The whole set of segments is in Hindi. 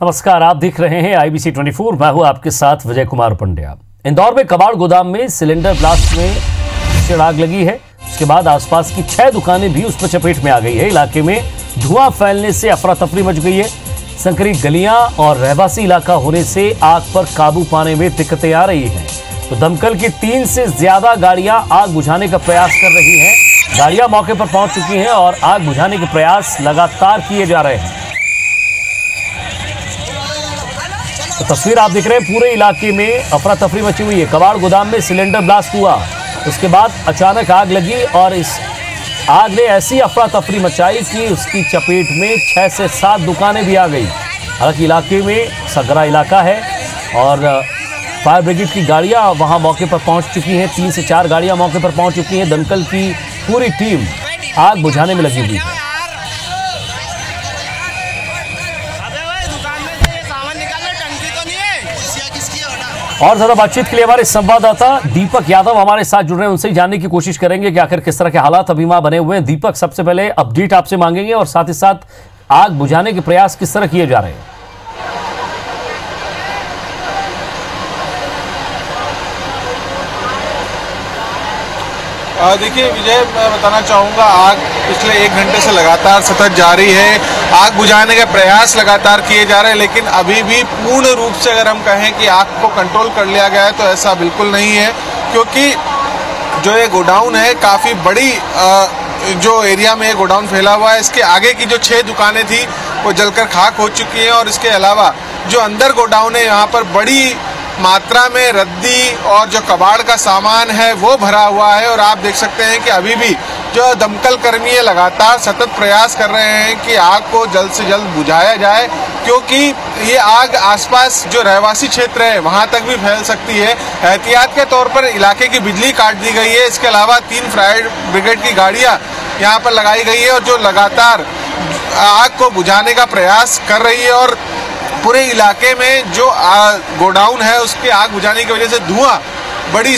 नमस्कार, आप देख रहे हैं IBC 24। मैं हूं आपके साथ विजय कुमार पंड्या। इंदौर में कबाड़ गोदाम में सिलेंडर ब्लास्ट में भीषण आग लगी है। उसके बाद आसपास की 6 दुकानें भी उसमें चपेट में आ गई है। इलाके में धुआं फैलने से अफरा तफरी मच गई है। संकरी गलियां और रहवासी इलाका होने से आग पर काबू पाने में दिक्कतें आ रही हैं। तो दमकल की 3 से ज्यादा गाड़ियां आग बुझाने का प्रयास कर रही हैं। गाड़ियां मौके पर पहुंच चुकी हैं और आग बुझाने के प्रयास लगातार किए जा रहे हैं। तो तस्वीर आप देख रहे हैं, पूरे इलाके में अफरा तफरी मची हुई है। कबाड़ गोदाम में सिलेंडर ब्लास्ट हुआ, उसके बाद अचानक आग लगी और इस आग ने ऐसी अफरा तफरी मचाई कि उसकी चपेट में 6 से 7 दुकानें भी आ गई। हालांकि इलाके में संकरा इलाका है और फायर ब्रिगेड की गाड़ियां वहां मौके पर पहुंच चुकी हैं। 3 से 4 गाड़ियां मौके पर पहुंच चुकी हैं। दमकल की पूरी टीम आग बुझाने में लगी हुई है। और ज्यादा बातचीत के लिए हमारे संवाददाता दीपक यादव हमारे साथ जुड़ रहे हैं। उनसे ही जानने की कोशिश करेंगे कि आखिर किस तरह के हालात अभी वहां बने हुए हैं। दीपक, सबसे पहले अपडेट आपसे मांगेंगे और साथ ही साथ आग बुझाने के प्रयास किस तरह किए जा रहे हैं। देखिए विजय, मैं बताना चाहूँगा, आग पिछले 1 घंटे से लगातार सतत जारी है। आग बुझाने के प्रयास लगातार किए जा रहे हैं, लेकिन अभी भी पूर्ण रूप से अगर हम कहें कि आग को कंट्रोल कर लिया गया है तो ऐसा बिल्कुल नहीं है, क्योंकि जो ये गोडाउन है काफ़ी बड़ी जो एरिया में गोडाउन फैला हुआ है। इसके आगे की जो 6 दुकानें थी वो जलकर खाक हो चुकी हैं और इसके अलावा जो अंदर गोडाउन है यहाँ पर बड़ी मात्रा में रद्दी और जो कबाड़ का सामान है वो भरा हुआ है। और आप देख सकते हैं कि अभी भी जो दमकल कर्मी लगातार सतत प्रयास कर रहे हैं कि आग को जल्द से जल्द बुझाया जाए, क्योंकि ये आग आसपास जो रहवासी क्षेत्र है वहां तक भी फैल सकती है। एहतियात के तौर पर इलाके की बिजली काट दी गई है। इसके अलावा 3 फायर ब्रिगेड की गाड़ियाँ यहाँ पर लगाई गई है और जो लगातार आग को बुझाने का प्रयास कर रही है। और पूरे इलाके में जो गोडाउन है उसके आग बुझाने की वजह से धुआं बड़ी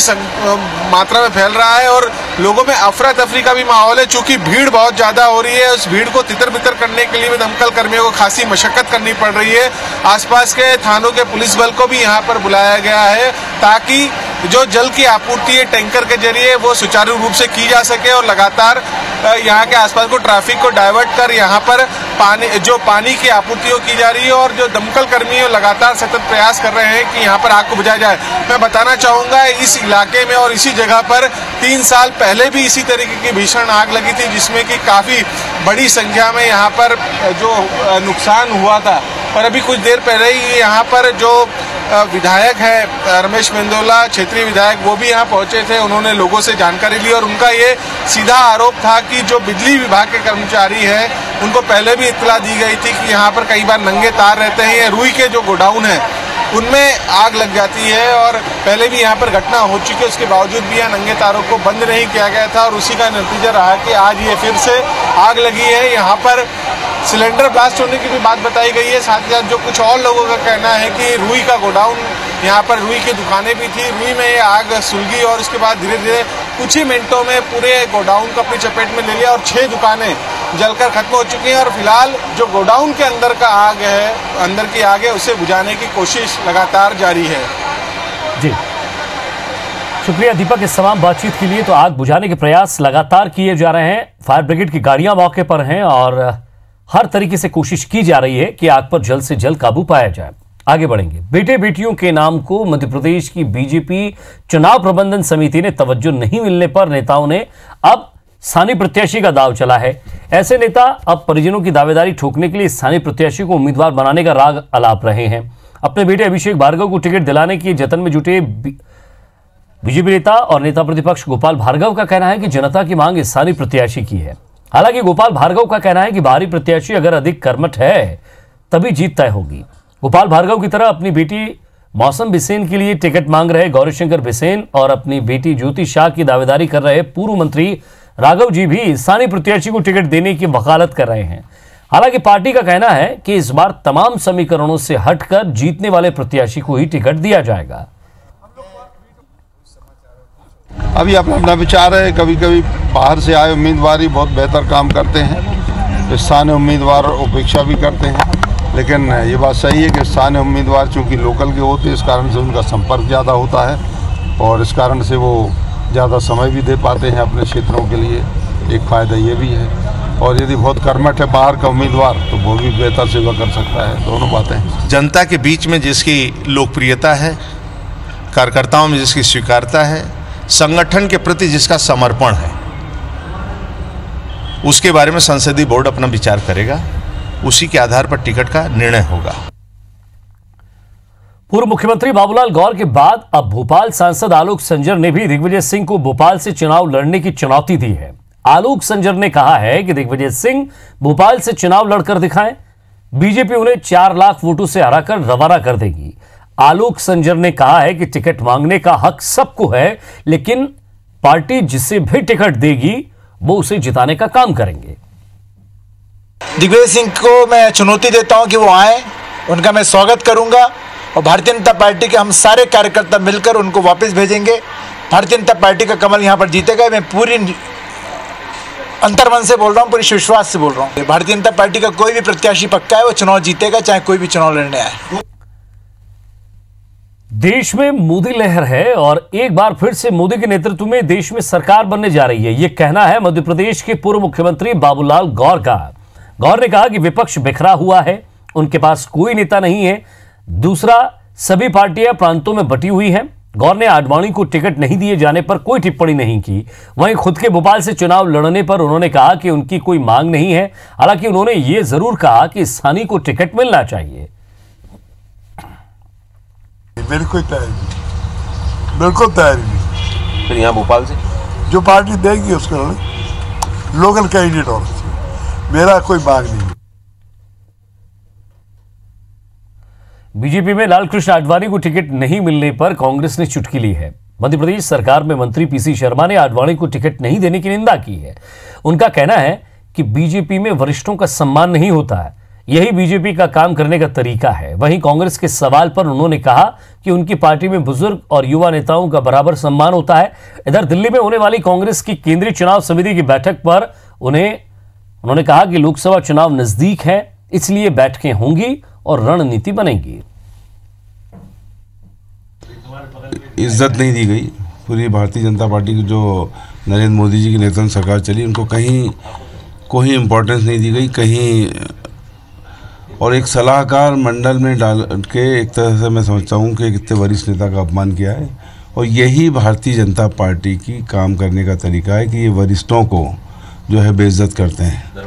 मात्रा में फैल रहा है और लोगों में अफरा तफरी का भी माहौल है। चूंकि भीड़ बहुत ज़्यादा हो रही है, उस भीड़ को तितर बितर करने के लिए भी दमकल कर्मियों को खासी मशक्कत करनी पड़ रही है। आसपास के थानों के पुलिस बल को भी यहाँ पर बुलाया गया है ताकि जो जल की आपूर्ति है टैंकर के जरिए वो सुचारू रूप से की जा सके और लगातार यहाँ के आसपास को ट्रैफिक को डाइवर्ट कर यहाँ पर पानी की आपूर्ति की जा रही है। और जो दमकल कर्मी लगातार सतत प्रयास कर रहे हैं कि यहाँ पर आग को बुझाया जाए। मैं बताना चाहूँगा, इस इलाके में और इसी जगह पर 3 साल पहले भी इसी तरीके की भीषण आग लगी थी, जिसमें कि काफ़ी बड़ी संख्या में यहाँ पर जो नुकसान हुआ था। और अभी कुछ देर पहले ही यहाँ पर जो विधायक है रमेश मेंदोला, क्षेत्रीय विधायक, वो भी यहाँ पहुँचे थे। उन्होंने लोगों से जानकारी ली और उनका ये सीधा आरोप था कि जो बिजली विभाग के कर्मचारी हैं उनको पहले भी इत्तला दी गई थी कि यहाँ पर कई बार नंगे तार रहते हैं। ये रुई के जो गोडाउन है उनमें आग लग जाती है और पहले भी यहाँ पर घटना हो चुकी है। उसके बावजूद भी यहाँ नंगे तारों को बंद नहीं किया गया था और उसी का नतीजा रहा कि आज ये फिर से आग लगी है। यहाँ पर सिलेंडर ब्लास्ट होने की भी बात बताई गई है। साथ ही साथ जो कुछ और लोगों का कहना है कि रुई का गोडाउन, यहाँ पर रुई की दुकानें भी थी, रुई में ये आग सुलगी और उसके बाद धीरे धीरे कुछ ही मिनटों में पूरे गोडाउन को अपनी चपेट में ले लिया और 6 दुकानें जलकर खत्म हो चुकी हैं। और फिलहाल जो गोडाउन के अंदर का आग है, अंदर की आग है, उसे बुझाने की कोशिश लगातार जारी है। जी, शुक्रिया दीपक इस तमाम बातचीत के लिए। तो आग बुझाने के प्रयास लगातार किए जा रहे हैं। फायर ब्रिगेड की गाड़ियां मौके पर हैं और हर तरीके से कोशिश की जा रही है कि आग पर जल्द से जल्द काबू पाया जाए। आगे बढ़ेंगे। बेटे बेटियों के नाम को मध्य प्रदेश की बीजेपी चुनाव प्रबंधन समिति ने तवज्जो नहीं मिलने पर नेताओं ने अब स्थानीय प्रत्याशी का दाव चला है। ऐसे नेता अब परिजनों की दावेदारी ठोकने के लिए स्थानीय प्रत्याशी को उम्मीदवार बनाने का राग अलाप रहे हैं। अपने बेटे अभिषेक भार्गव को टिकट दिलाने के जतन में जुटे बीजेपी नेता और नेता प्रतिपक्ष गोपाल भार्गव का कहना है कि जनता की मांग स्थानीय प्रत्याशी की है। हालांकि गोपाल भार्गव का कहना है कि बाहरी प्रत्याशी अगर अधिक कर्मठ है तभी जीत तय होगी। गोपाल भार्गव की तरह अपनी बेटी मौसम बिसेन के लिए टिकट मांग रहे गौरीशंकर बिसेन और अपनी बेटी ज्योति शाह की दावेदारी कर रहे पूर्व मंत्री राघव जी भी स्थानीय प्रत्याशी को टिकट देने की वकालत कर रहे हैं। हालांकि पार्टी का कहना है कि इस बार तमाम समीकरणों से हटकर जीतने वाले प्रत्याशी को ही टिकट दिया जाएगा। अभी अपना विचार है। कभी कभी बाहर से आए उम्मीदवार ही बहुत बेहतर काम करते हैं, स्थानीय उम्मीदवार उपेक्षा भी करते हैं। लेकिन ये बात सही है कि स्थानीय उम्मीदवार चूँकि लोकल के होते इस कारण से उनका संपर्क ज़्यादा होता है और इस कारण से वो ज़्यादा समय भी दे पाते हैं अपने क्षेत्रों के लिए। एक फ़ायदा ये भी है और यदि बहुत कर्मठ है बाहर का उम्मीदवार तो वो भी बेहतर सेवा कर सकता है। दोनों बातें। जनता के बीच में जिसकी लोकप्रियता है, कार्यकर्ताओं में जिसकी स्वीकार्यता है, संगठन के प्रति जिसका समर्पण है, उसके बारे में संसदीय बोर्ड अपना विचार करेगा। उसी के आधार पर टिकट का निर्णय होगा। पूर्व मुख्यमंत्री बाबूलाल गौर के बाद अब भोपाल सांसद आलोक संजर ने भी दिग्विजय सिंह को भोपाल से चुनाव लड़ने की चुनौती दी है। आलोक संजर ने कहा है कि दिग्विजय सिंह भोपाल से चुनाव लड़कर दिखाएं, बीजेपी उन्हें 4 लाख वोटों से हराकर रवाना कर देगी। आलोक संजर ने कहा है कि टिकट मांगने का हक सबको है, लेकिन पार्टी जिसे भी टिकट देगी वो उसे जिताने का काम करेंगे। दिग्विजय सिंह को मैं चुनौती देता हूं कि वो आए, उनका मैं स्वागत करूंगा और भारतीय जनता पार्टी के हम सारे कार्यकर्ता मिलकर उनको वापस भेजेंगे। भारतीय जनता पार्टी का कमल यहां पर जीतेगा। मैं पूरी अंतर्मन से बोल रहा हूं, पूरी विश्वास से बोल रहा हूं। भारतीय जनता पार्टी का कोई भी प्रत्याशी पक्का है, वो चुनाव जीतेगा, चाहे कोई भी चुनाव लड़ने आए। देश में मोदी लहर है और एक बार फिर से मोदी के नेतृत्व में देश में सरकार बनने जा रही है, यह कहना है मध्य प्रदेश के पूर्व मुख्यमंत्री बाबूलाल गौर का। गौर ने कहा कि विपक्ष बिखरा हुआ है, उनके पास कोई नेता नहीं है। दूसरा, सभी पार्टियां प्रांतों में बटी हुई हैं। गौर ने आडवाणी को टिकट नहीं दिए जाने पर कोई टिप्पणी नहीं की। वहीं खुद के भोपाल से चुनाव लड़ने पर उन्होंने कहा कि उनकी कोई मांग नहीं है। हालांकि उन्होंने यह जरूर कहा कि स्थानीय को टिकट मिलना चाहिए। बिल्कुल तैयारी नहीं। फिर यहाँ भोपाल से जो पार्टी देगी उसको लोकल कैंडिडेट होना चाहिए, मेरा कोई मांग नहीं। बीजेपी में लालकृष्ण आडवाणी को टिकट नहीं मिलने पर कांग्रेस ने चुटकी ली है। मध्य प्रदेश सरकार में मंत्री पीसी शर्मा ने आडवाणी को टिकट नहीं देने की निंदा की है। उनका कहना है कि बीजेपी में वरिष्ठों का सम्मान नहीं होता है, यही बीजेपी का काम करने का तरीका है। वहीं कांग्रेस के सवाल पर उन्होंने कहा कि उनकी पार्टी में बुजुर्ग और युवा नेताओं का बराबर सम्मान होता है। इधर दिल्ली में होने वाली कांग्रेस की केंद्रीय चुनाव समिति की बैठक पर उन्होंने कहा कि लोकसभा चुनाव नजदीक है, इसलिए बैठकें होंगी और रणनीति बनेगी। इज्जत नहीं दी गई पूरी भारतीय जनता पार्टी की, जो नरेंद्र मोदी जी की नेतृत्व में सरकार चली, उनको कहीं कोई इम्पोर्टेंस नहीं दी गई कहीं। और एक सलाहकार मंडल में डाल के एक तरह से मैं समझता हूँ कि कितने वरिष्ठ नेता का अपमान किया है। और यही भारतीय जनता पार्टी की काम करने का तरीका है कि ये वरिष्ठों को जो है बेइज्जत करते हैं।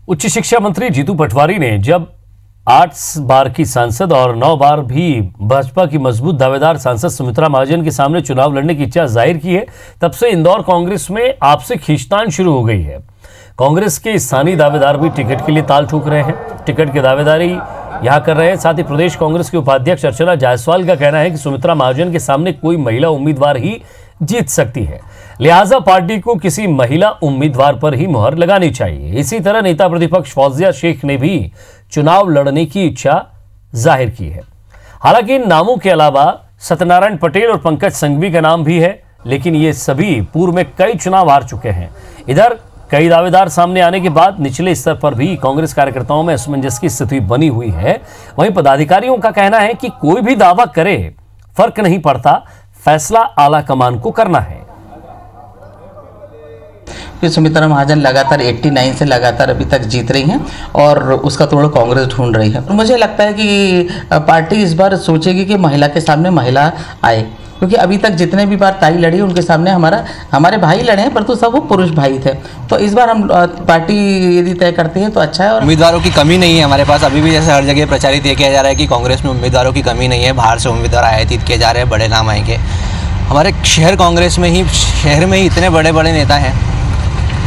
उच्च शिक्षा मंत्री जीतू पटवारी ने जब 8 बार की सांसद और 9 बार भी भाजपा की मजबूत दावेदार सांसद सुमित्रा महाजन के सामने चुनाव लड़ने की इच्छा जाहिर की है, तब से इंदौर कांग्रेस में आपसी खींचतान शुरू हो गई है। कांग्रेस के स्थानीय दावेदार भी टिकट के लिए ताल ठोक रहे हैं, टिकट की दावेदारी यहां कर रहे हैं। साथ ही प्रदेश कांग्रेस के उपाध्यक्ष अर्चना जायसवाल का कहना है कि सुमित्रा महाजन के सामने कोई महिला उम्मीदवार ही जीत सकती है, लिहाजा पार्टी को किसी महिला उम्मीदवार पर ही मुहर लगानी चाहिए। इसी तरह नेता प्रतिपक्ष फौजिया शेख ने भी चुनाव लड़ने की इच्छा जाहिर की है। हालांकि इन नामों के अलावा सत्यनारायण पटेल और पंकज संघवी का नाम भी है, लेकिन ये सभी पूर्व में कई चुनाव हार चुके हैं। इधर कई दावेदार सामने आने के बाद निचले स्तर पर भी कांग्रेस कार्यकर्ताओं में असमंजस की स्थिति बनी हुई है। वहीं पदाधिकारियों का कहना है कि कोई भी दावा करे, फर्क नहीं पड़ता, फैसला आला कमान को करना है। सुमित्रा महाजन लगातार 89 से लगातार अभी तक जीत रही हैं और उसका तोड़ कांग्रेस ढूंढ रही है। मुझे लगता है कि पार्टी इस बार सोचेगी कि महिला के सामने महिला आए, क्योंकि अभी तक जितने भी बार ताई लड़ी उनके सामने हमारे भाई लड़े हैं, परंतु सब वो पुरुष भाई थे। तो इस बार हम पार्टी यदि तय करती है तो अच्छा है। और उम्मीदवारों की कमी नहीं है हमारे पास, अभी भी जैसे हर जगह प्रचारित किया जा रहा है कि कांग्रेस में उम्मीदवारों की कमी नहीं है, बाहर से उम्मीदवार आयातित किए जा रहे हैं, बड़े नाम आएंगे। हमारे शहर कांग्रेस में ही, शहर में ही इतने बड़े बड़े नेता हैं,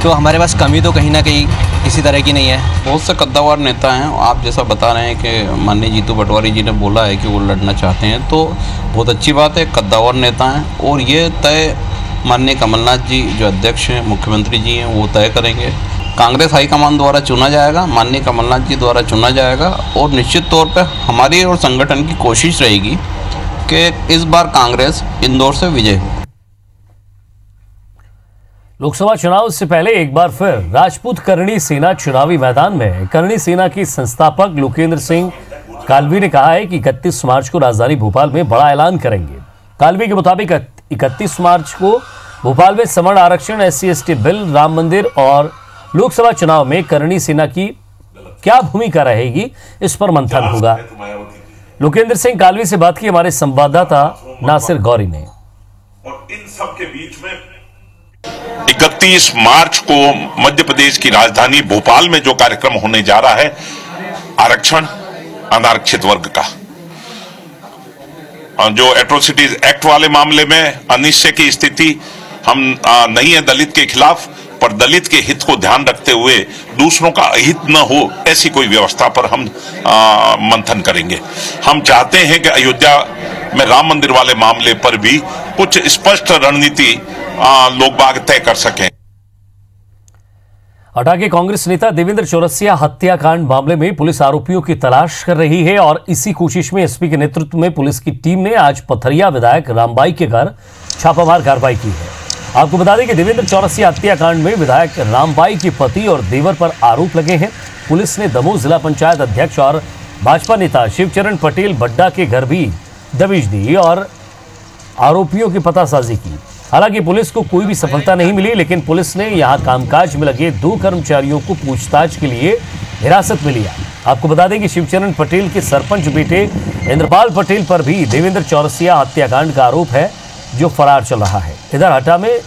तो हमारे पास कमी तो कहीं ना कहीं किसी तरह की नहीं है। बहुत से कद्दावर नेता हैं, आप जैसा बता रहे हैं कि माननीय जीतू पटवारी जी ने बोला है कि वो लड़ना चाहते हैं, तो बहुत अच्छी बात है। कद्दावर नेता हैं और ये तय माननीय कमलनाथ जी जो अध्यक्ष हैं, मुख्यमंत्री जी हैं, वो तय करेंगे। कांग्रेस हाईकमान द्वारा चुना जाएगा, माननीय कमलनाथ जी द्वारा चुना जाएगा और निश्चित तौर पर हमारी और संगठन की कोशिश रहेगी कि इस बार कांग्रेस इंदौर से विजय हो। लोकसभा चुनाव से पहले एक बार फिर राजपूत करणी सेना चुनावी मैदान में है। करणी सेना के संस्थापक लोकेंद्र सिंह कालवी ने कहा है कि 31 मार्च को राजधानी भोपाल में बड़ा ऐलान करेंगे। कालवी के मुताबिक 31 मार्च को भोपाल में सवर्ण आरक्षण, SC/ST बिल, राम मंदिर और लोकसभा चुनाव में करणी सेना की क्या भूमिका रहेगी, इस पर मंथन होगा। लोकेंद्र सिंह कालवी से बात की हमारे संवाददाता नासिर गौरी ने। और इन सब के बीच में 31 मार्च को मध्य प्रदेश की राजधानी भोपाल में जो कार्यक्रम होने जा रहा है, आरक्षण अनारक्षित वर्ग का, जो एट्रोसिटीज एक्ट वाले मामले में अनिश्चय की स्थिति हम नहीं है दलित के खिलाफ, पर दलित के हित को ध्यान रखते हुए दूसरों का अहित न हो ऐसी कोई व्यवस्था पर हम मंथन करेंगे। हम चाहते हैं कि अयोध्या में राम मंदिर वाले मामले पर भी कुछ स्पष्ट रणनीति लोग बाग तय कर सकें। हटा के कांग्रेस नेता देवेंद्र चौरसिया हत्याकांड मामले में पुलिस आरोपियों की तलाश कर रही है और इसी कोशिश में एसपी के नेतृत्व में पुलिस की टीम ने आज पथरिया विधायक रामबाई के घर छापामार कार्रवाई की है। आपको बता दें कि देवेंद्र चौरसिया हत्याकांड में विधायक रामबाई के पति और देवर पर आरोप लगे हैं। पुलिस ने दमोह जिला पंचायत अध्यक्ष और भाजपा नेता शिवचरण पटेल बड्डा के घर भी दबिश दी और आरोपियों की पतासाजी की। हालांकि पुलिस को कोई भी सफलता नहीं मिली, लेकिन पुलिस ने यहां कामकाज में लगे 2 कर्मचारियों को पूछताछ के लिए हिरासत में लिया। आपको बता दें कि शिवचरण पटेल के सरपंच बेटे इंद्रपाल पटेल पर भी देवेंद्र चौरसिया हत्याकांड का आरोप है, जो फरार चल रहा है। इधर हटा में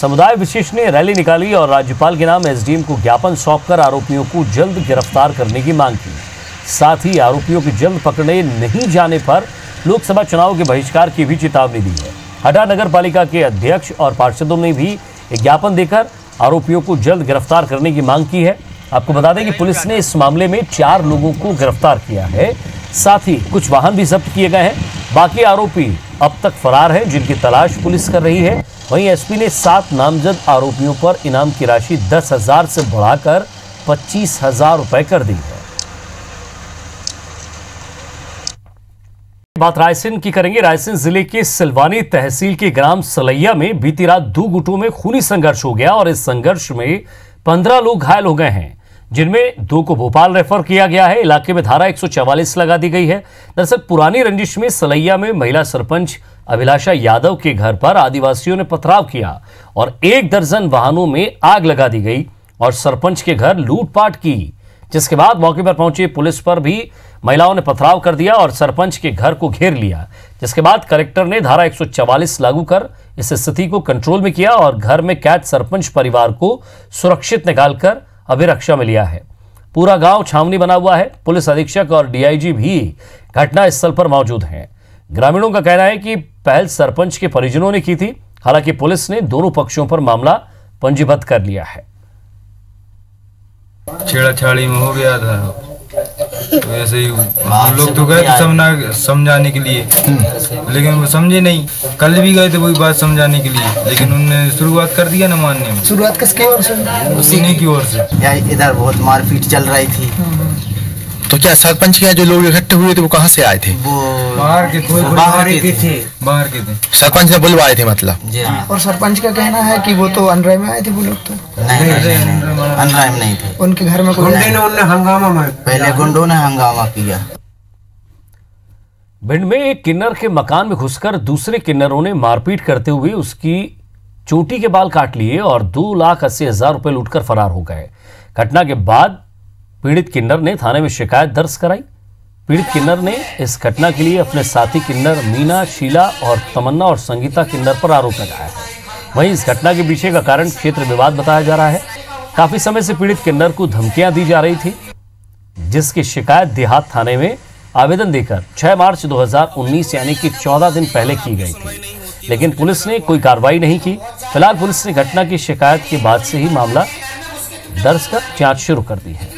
समुदाय विशेष ने रैली निकाली और राज्यपाल के नाम एसडीएम को ज्ञापन सौंपकर आरोपियों को जल्द गिरफ्तार करने की मांग की। साथ ही आरोपियों के जल्द पकड़े नहीं जाने पर लोकसभा चुनाव के बहिष्कार की भी चेतावनी दी है। हटा नगर पालिका के अध्यक्ष और पार्षदों ने भी एक ज्ञापन देकर आरोपियों को जल्द गिरफ्तार करने की मांग की है। आपको बता दें कि पुलिस ने इस मामले में 4 लोगों को गिरफ्तार किया है। साथ ही कुछ वाहन भी जब्त किए गए हैं। बाकी आरोपी अब तक फरार हैं, जिनकी तलाश पुलिस कर रही है। वहीं एसपी ने 7 नामजद आरोपियों पर इनाम की राशि 10,000 से बढ़ाकर 25,000 रुपए कर दी है। बात रायसेन की करेंगे। रायसेन जिले के सिलवानी तहसील के ग्राम सलैया में बीती रात 2 गुटों में खूनी संघर्ष हो गया और इस संघर्ष में 15 लोग घायल हो गए हैं, जिनमें 2 को भोपाल रेफर किया गया है। इलाके में धारा 144 लगा दी गई है। दरअसल पुरानी रंजिश में सलैया में महिला सरपंच अभिलाषा यादव के घर पर आदिवासियों ने पथराव किया और 1 दर्जन वाहनों में आग लगा दी गई और सरपंच के घर लूटपाट की, जिसके बाद मौके पर पहुंची पुलिस पर भी महिलाओं ने पथराव कर दिया और सरपंच के घर को घेर लिया। जिसके बाद कलेक्टर ने धारा 144 लागू कर इस स्थिति को कंट्रोल में किया और घर में कैद सरपंच परिवार को सुरक्षित निकालकर अभिरक्षा में लिया है। पूरा गांव छावनी बना हुआ है। पुलिस अधीक्षक और डीआईजी भी घटनास्थल पर मौजूद हैं। ग्रामीणों का कहना है कि पहल सरपंच के परिजनों ने की थी। हालांकि पुलिस ने दोनों पक्षों पर मामला पंजीबद्ध कर लिया है। छेड़ाछाड़ी में हो गया था, तो ऐसे ही हम लोग तो गए थे समझाने के लिए, लेकिन वो समझे नहीं। कल भी गए थे वही बात समझाने के लिए, लेकिन उन्होंने शुरुआत कर दिया ना मानने में। शुरुआत किसकी ओर से? उसी की ओर से। इधर बहुत मारपीट चल रही थी। तो क्या सरपंच के यहाँ जो लोग इकट्ठे हुए थे वो कहाँ से आए थे? वो बाहर के थे। बाहर के थे। सरपंच ने बुलवाए थे मतलब? और सरपंच का कहना है कि वो तो अनराय में आए थे। वो लोग तो अनराय में नहीं थे। उनके घर में पहले गुंडों ने हंगामा किया। भिंड में एक किन्नर के मकान में घुसकर दूसरे किन्नरों ने मारपीट करते हुए उसकी चोटी के बाल काट लिए और 2,80,000 रुपए लूटकर फरार हो गए। घटना के बाद पीड़ित किन्नर ने थाने में शिकायत दर्ज कराई। पीड़ित किन्नर ने इस घटना के लिए अपने साथी किन्नर मीना, शीला और तमन्ना और संगीता किन्नर पर आरोप लगाया है। वहीं इस घटना के पीछे का कारण क्षेत्र विवाद बताया जा रहा है। काफी समय से पीड़ित किन्नर को धमकियां दी जा रही थी, जिसकी शिकायत देहात थाने में आवेदन देकर 6 मार्च 2019 यानी कि 14 दिन पहले की गई थी, लेकिन पुलिस ने कोई कार्रवाई नहीं की। फिलहाल पुलिस ने घटना की शिकायत के बाद से ही मामला दर्ज कर जांच शुरू कर दी है।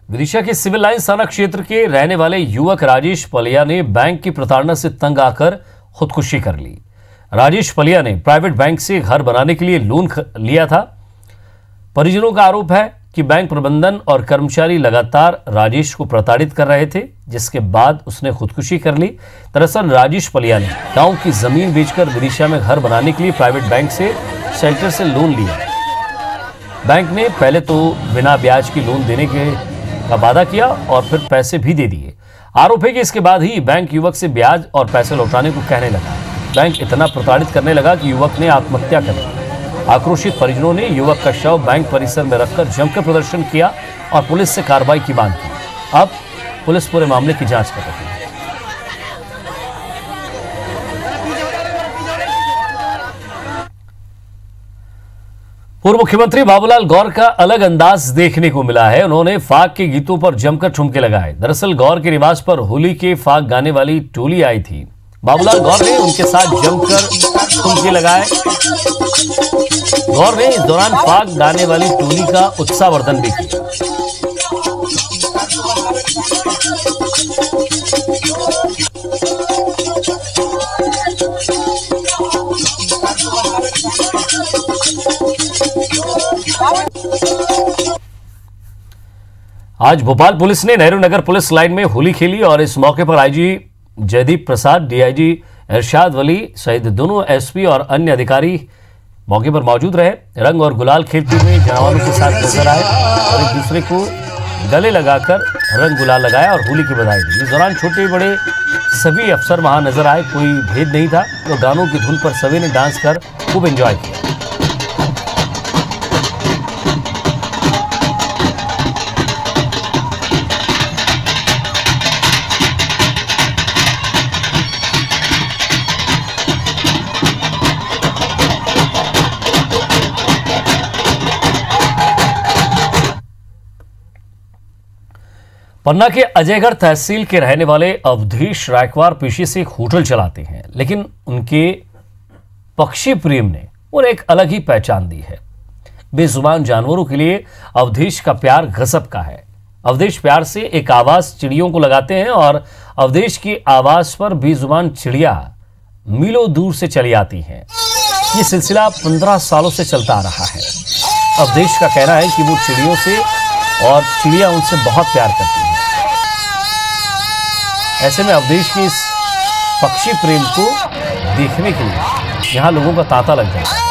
विदिशा के सिविल लाइंस थाना क्षेत्र के रहने वाले युवक राजेश पलिया ने बैंक की प्रताड़ना से तंग आकर खुदकुशी कर ली। राजेश पलिया ने प्राइवेट बैंक से घर बनाने के लिए लोन लिया था। परिजनों का आरोप है कि बैंक प्रबंधन और कर्मचारी लगातार राजेश को प्रताड़ित कर रहे थे, जिसके बाद उसने खुदकुशी कर ली। दरअसल राजेश पलिया ने गांव की जमीन बेचकर विदिशा में घर बनाने के लिए प्राइवेट बैंक से शेल्टर से लोन लिया। बैंक ने पहले तो बिना ब्याज की लोन देने का वादा किया और फिर पैसे भी दे दिए। आरोप है कि इसके बाद ही बैंक युवक से ब्याज और पैसे लौटाने को कहने लगा। बैंक इतना प्रताड़ित करने लगा कि युवक ने आत्महत्या कर ली। आक्रोशित परिजनों ने युवक का शव बैंक परिसर में रखकर जमकर प्रदर्शन किया और पुलिस से कार्रवाई की मांग की। अब पुलिस पूरे मामले की जांच कर रही है। पूर्व मुख्यमंत्री बाबूलाल गौर का अलग अंदाज देखने को मिला है। उन्होंने फाग के गीतों पर जमकर ठुमके लगाए। दरअसल गौर के निवास पर होली के फाग गाने वाली टोली आई थी। बाबूलाल गौर ने उनके साथ जमकर ठुमके लगाए। गौर ने इस दौरान फाग गाने वाली टोली का उत्साहवर्धन भी किया। आज भोपाल पुलिस ने नेहरू नगर पुलिस लाइन में होली खेली और इस मौके पर आईजी जयदीप प्रसाद, डीआईजी इरशाद वली सहित दोनों एसपी और अन्य अधिकारी मौके पर मौजूद रहे। रंग और गुलाल खेलते हुए जवानों के साथ नजर आए और एक दूसरे को गले लगाकर रंग गुलाल लगाया और होली की बधाई दी। इस दौरान छोटे बड़े सभी अफसर वहां नजर आए, कोई भेद नहीं था। तो गानों की धुन पर सभी ने डांस कर खूब एंजॉय किया। पन्ना के अजयगढ़ तहसील के रहने वाले अवधेश रायकवार पेशे से एक होटल चलाते हैं, लेकिन उनके पक्षी प्रेम ने उन्हें एक अलग ही पहचान दी है। बेजुबान जानवरों के लिए अवधेश का प्यार गजब का है। अवधेश प्यार से एक आवाज चिड़ियों को लगाते हैं और अवधेश की आवाज पर बेजुबान चिड़िया मीलों दूर से चली आती हैं। ये सिलसिला 15 सालों से चलता आ रहा है। अवधेश का कहना है कि वो चिड़ियों से और चिड़िया उनसे बहुत प्यार करती है। ऐसे में अवधेश के इस पक्षी प्रेम को देखने के लिए यहां लोगों का तांता लग जाता है।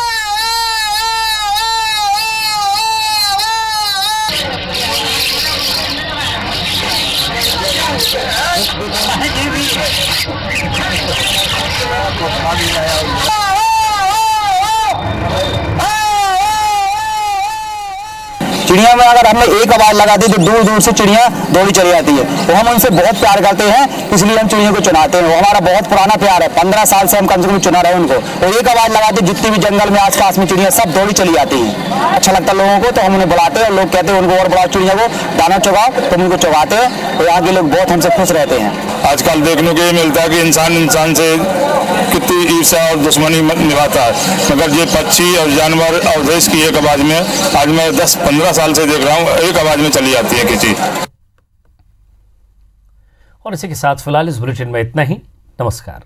चिड़िया में अगर हमने एक आवाज लगा दी तो दूर दूर से चिड़िया दौड़ी चली आती है। तो हम उनसे बहुत प्यार करते हैं, इसलिए हम चिड़ियों को चुनाते हैं। वो हमारा बहुत पुराना प्यार है। 15 साल से हम कम से कम चुना रहे हैं उनको। और एक आवाज लगा दी, जितनी भी जंगल में आसपास में चिड़िया सब दौड़ी चली आती है। अच्छा लगता है लोगों को, तो हम उन्हें बुलाते हैं और लोग कहते हैं उनको और बड़ा चिड़िया को दाना चुगाओ, तो हम उनको चुगाते हैं। तो यहाँ के लोग बहुत हमसे खुश रहते हैं। आजकल देखने को ये मिलता है कि इंसान से कितनी ईर्ष्या और दुश्मनी निभाता है, मगर ये पक्षी और जानवर अवधेश की एक आवाज में आज मैं 10-15 साल से देख रहा हूँ, एक आवाज में चली आती है किसी। और इसी के साथ फिलहाल इस बुलेटिन में इतना ही। नमस्कार।